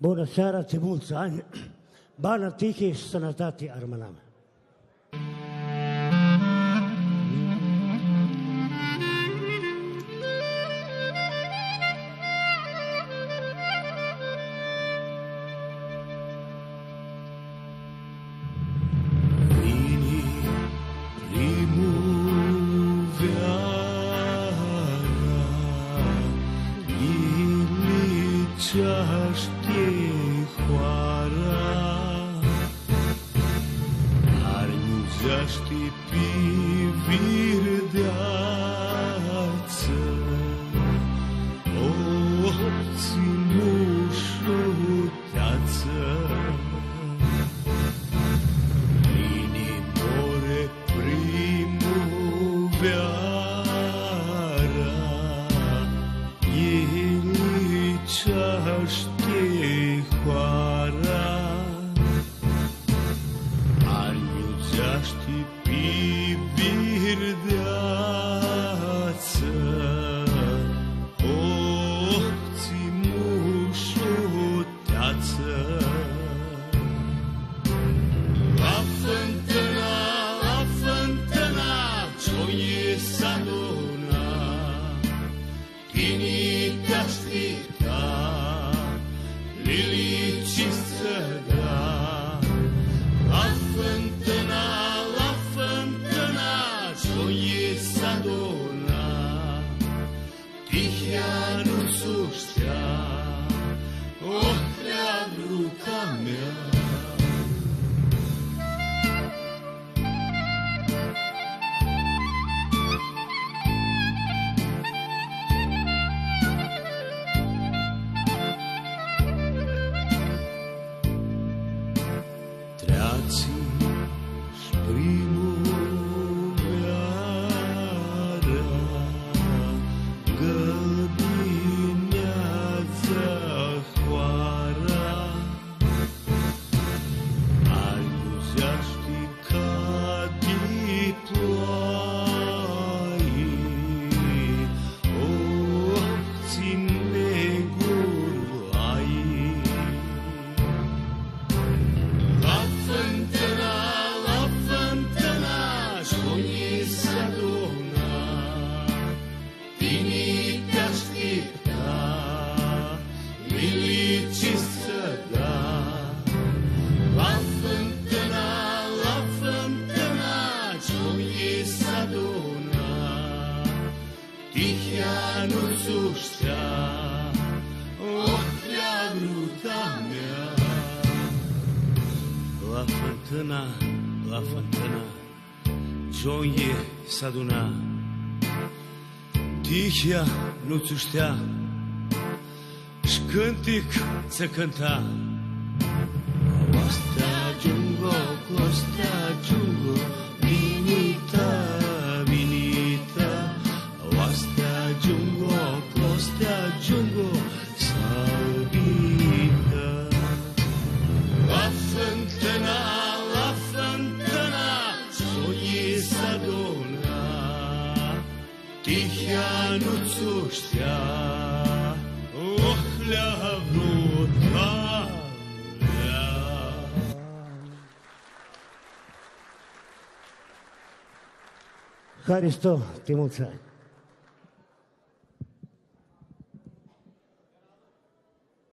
Bună seara, ți mulți ani, bani, tiche și sănătate, armâna mea. La fântână, joie s-aduna, tihia nu-ți știa, și cântic se cânta. Costa Giungo, Costa Giungo, vinita, vinita. Costa Giungo, Costa Giungo, salvita. La fântână, tihia nu-ți știa, le-a vrut Haristo, ti mulți ani.